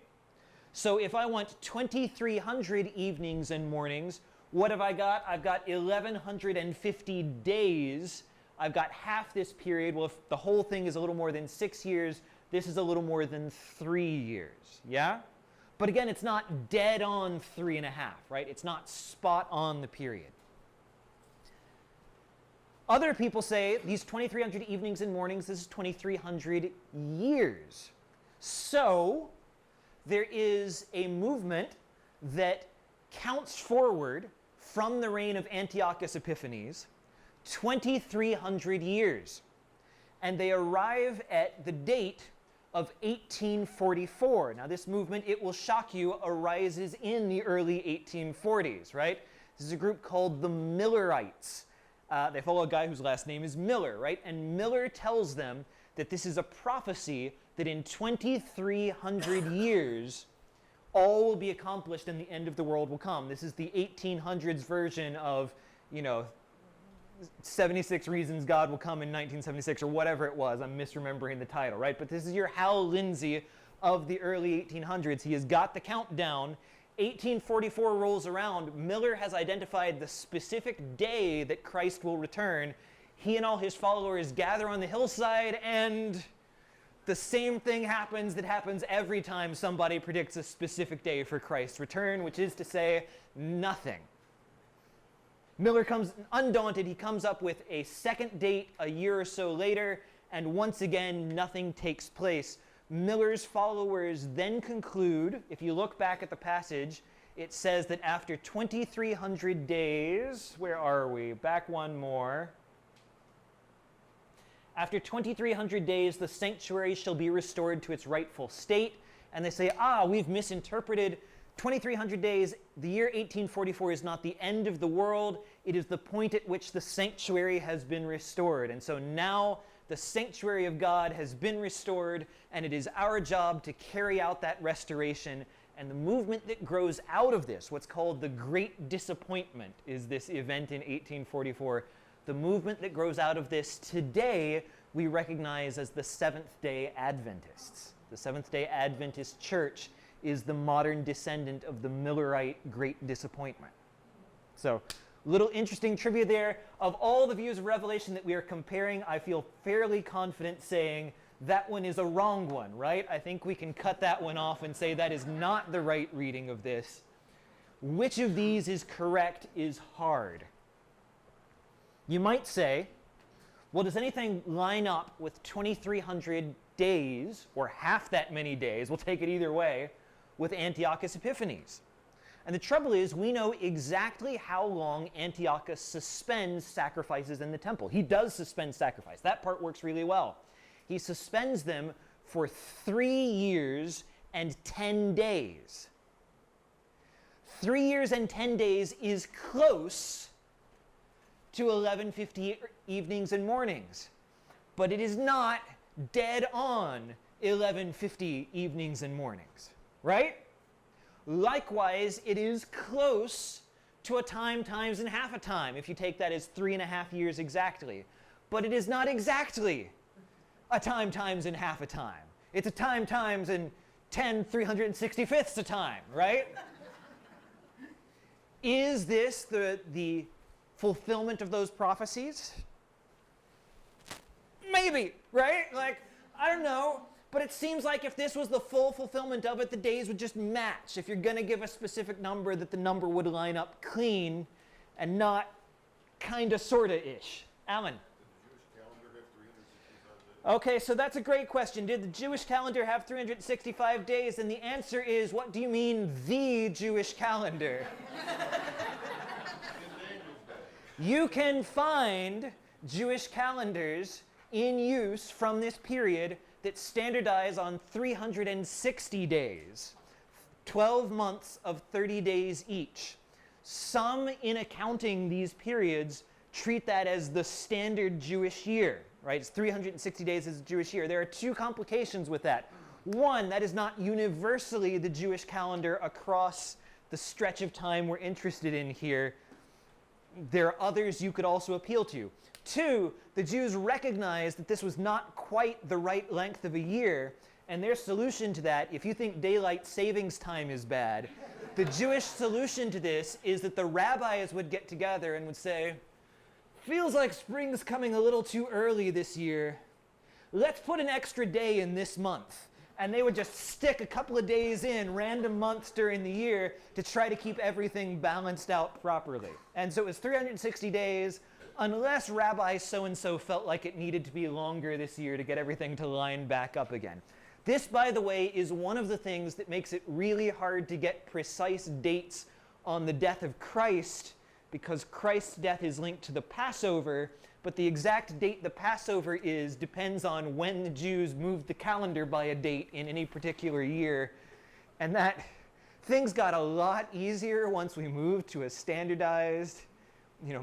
So if I want 2,300 evenings and mornings, what have I got? I've got 1,150 days. I've got half this period. Well, if the whole thing is a little more than 6 years, this is a little more than 3 years. Yeah? But again, it's not dead on 3.5, right? It's not spot on the period. Other people say these 2,300 evenings and mornings, this is 2,300 years. So there is a movement that counts forward from the reign of Antiochus Epiphanes 2,300 years. And they arrive at the date of 1844. Now this movement, it will shock you, arises in the early 1840s, right? This is a group called the Millerites. They follow a guy whose last name is Miller, right? And Miller tells them that this is a prophecy that in 2,300 years, all will be accomplished and the end of the world will come. This is the 1800s version of, 76 Reasons God Will Come in 1976 or whatever it was. I'm misremembering the title, right? But this is your Hal Lindsey of the early 1800s. He has got the countdown. 1844 rolls around. Miller has identified the specific day that Christ will return. He and all his followers gather on the hillside, and the same thing happens that happens every time somebody predicts a specific day for Christ's return, which is to say, nothing. Miller comes undaunted. He comes up with a second date a year or so later, and once again, nothing takes place. Miller's followers then conclude, if you look back at the passage, it says that after 2,300 days, where are we? Back one more. After 2,300 days, the sanctuary shall be restored to its rightful state. And they say, we've misinterpreted. 2,300 days, the year 1844 is not the end of the world. It is the point at which the sanctuary has been restored. And so now the sanctuary of God has been restored, and it is our job to carry out that restoration. And the movement that grows out of this, what's called the Great Disappointment, is this event in 1844. The movement that grows out of this today we recognize as the Seventh-day Adventists. The Seventh-day Adventist Church is the modern descendant of the Millerite Great Disappointment. So, little interesting trivia there. Of all the views of Revelation that we are comparing, I feel fairly confident saying that one is a wrong one, right? I think we can cut that one off and say that is not the right reading of this. Which of these is correct is hard. You might say, well, does anything line up with 2,300 days, or half that many days, we'll take it either way, with Antiochus Epiphanes? And the trouble is, we know exactly how long Antiochus suspends sacrifices in the temple. He does suspend sacrifice. That part works really well. He suspends them for 3 years and 10 days. 3 years and 10 days is close to 1150 evenings and mornings. But it is not dead on 1150 evenings and mornings, right? Likewise, it is close to a time times and half a time, if you take that as 3.5 years exactly. But it is not exactly a time times and half a time. It's a time times and 10 365ths a time, right? Is this the fulfillment of those prophecies? Maybe, right? Like, I don't know. But it seems like if this was the full fulfillment of it, the days would just match. If you're going to give a specific number, that the number would line up clean and not kind of, sort of-ish. Alan? Did the Jewish calendar have 365 days? Okay, so that's a great question. Did the Jewish calendar have 365 days? And the answer is, what do you mean, the Jewish calendar? You can find Jewish calendars in use from this period that standardize on 360 days, 12 months of 30 days each. Some, in accounting these periods, treat that as the standard Jewish year, right? It's 360 days as a Jewish year. There are two complications with that. One, that is not universally the Jewish calendar across the stretch of time we're interested in here. There are others you could also appeal to. Two, the Jews recognized that this was not quite the right length of a year, and their solution to that, if you think daylight savings time is bad, the Jewish solution to this is that the rabbis would get together and would say, feels like spring's coming a little too early this year. Let's put an extra day in this month. And they would just stick a couple of days in, random months during the year, to try to keep everything balanced out properly. And so it was 360 days, unless Rabbi so-and-so felt like it needed to be longer this year to get everything to line back up again. This, by the way, is one of the things that makes it really hard to get precise dates on the death of Christ, because Christ's death is linked to the Passover, but the exact date the Passover is depends on when the Jews moved the calendar by a date in any particular year. And that things got a lot easier once we moved to a standardized,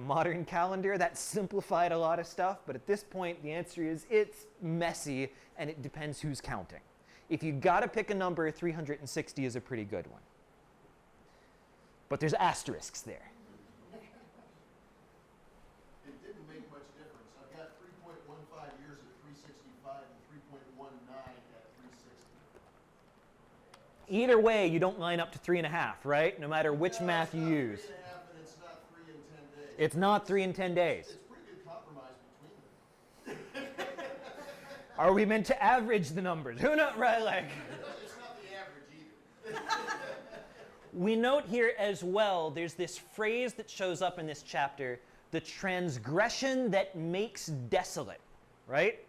modern calendar. That simplified a lot of stuff, but at this point the answer is it's messy and it depends who's counting. If you gotta pick a number, 360 is a pretty good one. But there's asterisks there. It didn't make much difference. I've got 3.15 years at 365 and 3.19 at 360. Either way, you don't line up to 3.5, right? No matter which math you use. 3.5 and it's not 3 and 10 days. It's not 3 and 10 days. It's pretty good compromise between them. Are we meant to average the numbers? Who knows, right? Like, It's not the average either. we note here as well, there's this phrase that shows up in this chapter, the transgression that makes desolate, right?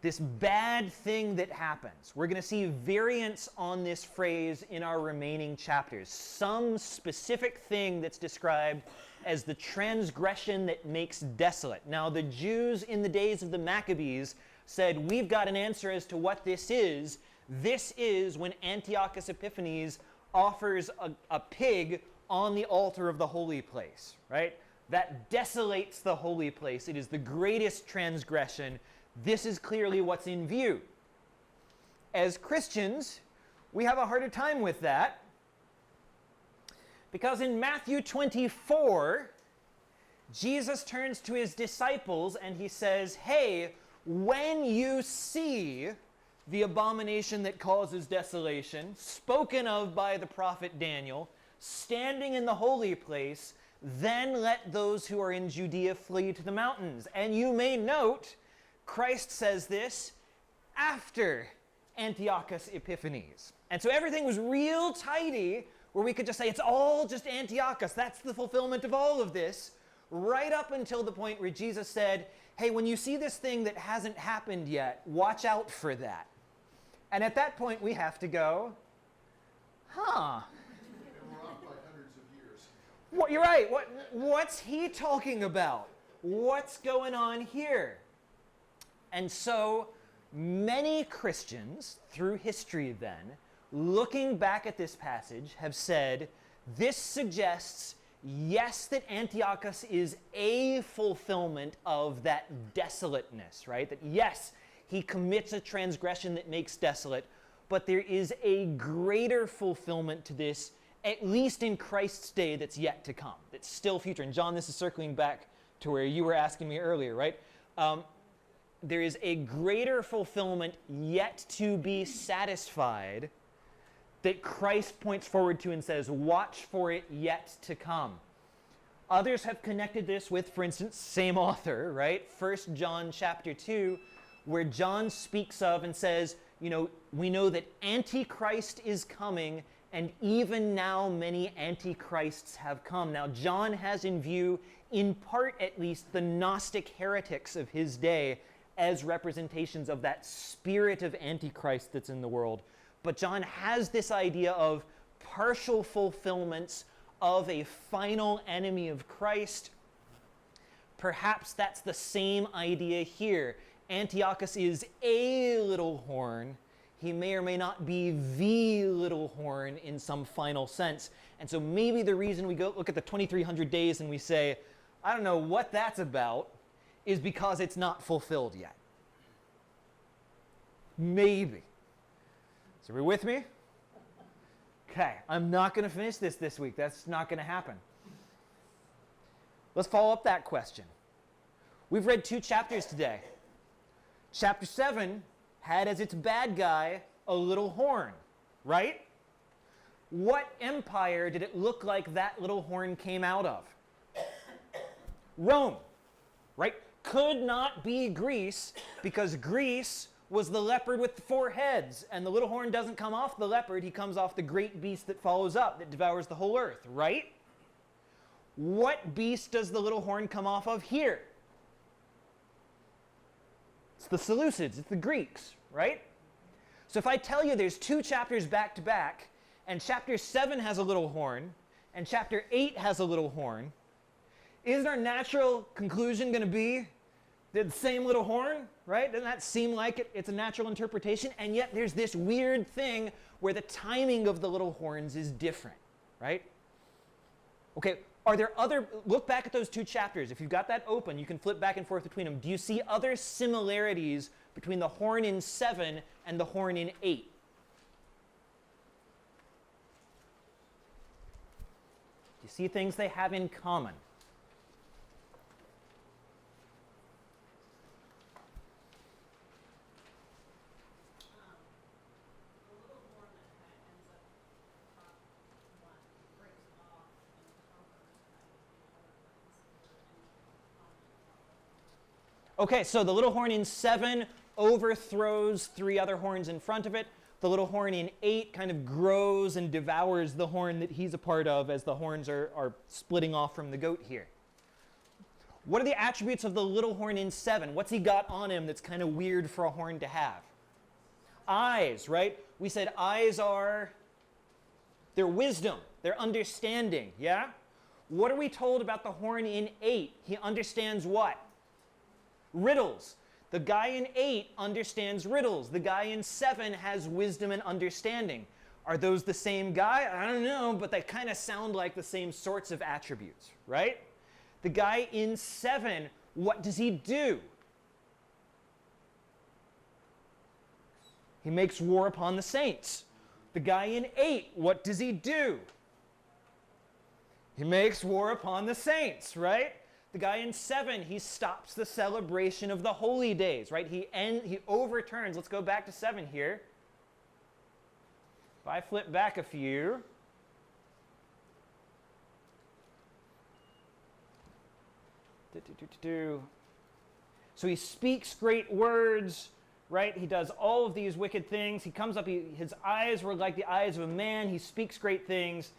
This bad thing that happens. We're going to see variants on this phrase in our remaining chapters. Some specific thing that's described as the transgression that makes desolate. Now, the Jews in the days of the Maccabees said, we've got an answer as to what this is. This is when Antiochus Epiphanes offers a pig on the altar of the holy place, right? That desolates the holy place. It is the greatest transgression. This is clearly what's in view. As Christians, we have a harder time with that, because in Matthew 24, Jesus turns to his disciples and he says, hey, when you see the abomination that causes desolation, spoken of by the prophet Daniel, standing in the holy place, then let those who are in Judea flee to the mountains. And you may note, Christ says this after Antiochus Epiphanes. And so everything was real tidy, where we could just say it's all just Antiochus. That's the fulfillment of all of this, right up until the point where Jesus said, hey, when you see this thing that hasn't happened yet, watch out for that. And at that point, we have to go, huh. And we're off by hundreds of years. What, you're right. What's he talking about? What's going on here? And so many Christians through history then, looking back at this passage, have said, this suggests, yes, that Antiochus is a fulfillment of that desolateness, right? That yes, he commits a transgression that makes desolate, but there is a greater fulfillment to this, at least in Christ's day, that's yet to come, that's still future. And John, this is circling back to where you were asking me earlier, right? There is a greater fulfillment yet to be satisfied that Christ points forward to and says, watch for it yet to come. Others have connected this with, for instance, same author, right? 1 John chapter 2, where John speaks of and says, you know, we know that Antichrist is coming, and even now many Antichrists have come. Now, John has in view, in part at least, the Gnostic heretics of his day as representations of that spirit of Antichrist that's in the world. But John has this idea of partial fulfillments of a final enemy of Christ. Perhaps that's the same idea here. Antiochus is a little horn. He may or may not be the little horn in some final sense. And so maybe the reason we go look at the 2300 days and we say, I don't know what that's about, is because it's not fulfilled yet. Maybe. So are we with me? Okay, I'm not going to finish this week. That's not going to happen. Let's follow up that question. We've read 2 chapters today. Chapter 7 had as its bad guy a little horn, right? What empire did it look like that little horn came out of? Rome, right? Could not be Greece, because Greece was the leopard with the 4 heads, and the little horn doesn't come off the leopard, he comes off the great beast that follows up, that devours the whole earth, right? What beast does the little horn come off of here? It's the Seleucids, it's the Greeks, right? So if I tell you there's 2 chapters back to back, and chapter 7 has a little horn, and chapter 8 has a little horn, isn't our natural conclusion going to be the same little horn, right? Doesn't that seem like it? It's a natural interpretation, and yet there's this weird thing where the timing of the little horns is different, right? Okay, are there other, look back at those 2 chapters. If you've got that open, you can flip back and forth between them. Do you see other similarities between the horn in 7 and the horn in 8? Do you see things they have in common? The little horn that kind of ends up top one breaks off and covers kind of the other ones. Is there any comment on that? Okay, so the little horn in 7 overthrows 3 other horns in front of it. The little horn in 8 kind of grows and devours the horn that he's a part of as the horns are splitting off from the goat here. What are the attributes of the little horn in 7? What's he got on him that's kind of weird for a horn to have? Eyes, right? We said eyes are their wisdom, their understanding, yeah? What are we told about the horn in 8? He understands what? Riddles. The guy in 8 understands riddles. The guy in 7 has wisdom and understanding. Are those the same guy? I don't know, but they kind of sound like the same sorts of attributes, right? The guy in 7, what does he do? He makes war upon the saints. The guy in 8, what does he do? He makes war upon the saints, right? The guy in 7, he stops the celebration of the holy days, right? He overturns. Let's go back to 7 here. If I flip back a few. So he speaks great words, right? He does all of these wicked things. He comes up, his eyes were like the eyes of a man. He speaks great things.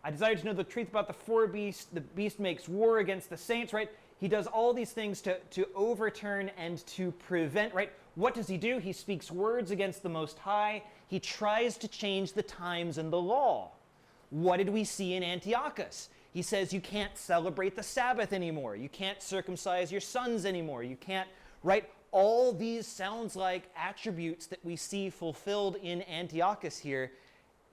I desire to know the truth about the 4 beasts. The beast makes war against the saints, right? He does all these things to overturn and to prevent, right? What does he do? He speaks words against the Most High. He tries to change the times and the law. What did we see in Antiochus? He says you can't celebrate the Sabbath anymore. You can't circumcise your sons anymore. You can't, right? All these sounds like attributes that we see fulfilled in Antiochus here.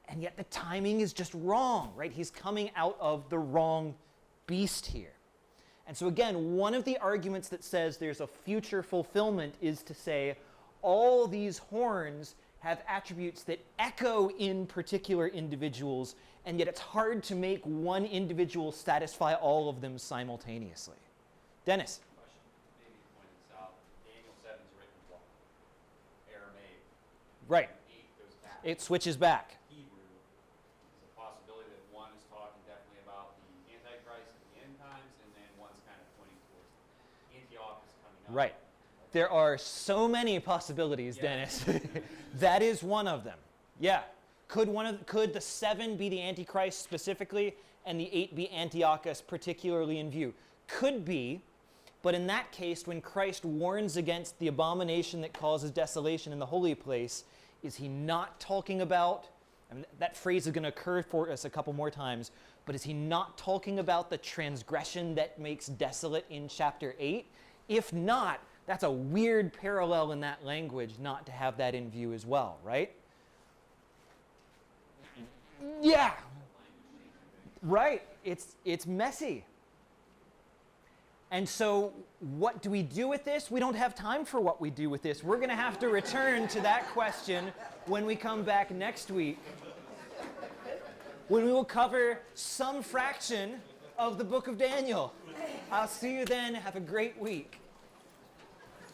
And yet the timing is just wrong, right? He's coming out of the wrong beast here. And so again, one of the arguments that says there's a future fulfillment is to say all these horns have attributes that echo in particular individuals, and yet it's hard to make one individual satisfy all of them simultaneously. Dennis? Question, maybe you pointed this out. Daniel 7 is written in what? Aramaic. Right. 8 goes back. It switches back. Hebrew. There's a possibility that one is talking definitely about the Antichrist at the end times, and then one's kind of pointing towards Antioch is coming up. Right. There are so many possibilities, Yeah. Dennis. That is one of them. Yeah. Could the 7 be the Antichrist specifically, and the 8 be Antiochus particularly in view? Could be, but in that case, when Christ warns against the abomination that causes desolation in the holy place, is he not talking about, I mean, that phrase is going to occur for us a couple more times, but is he not talking about the transgression that makes desolate in chapter 8? If not, that's a weird parallel in that language not to have that in view as well, right? Yeah. Right. It's messy. And so what do we do with this? We don't have time for what we do with this. We're going to have to return to that question when we come back next week, when we will cover some fraction of the book of Daniel. I'll see you then. Have a great week.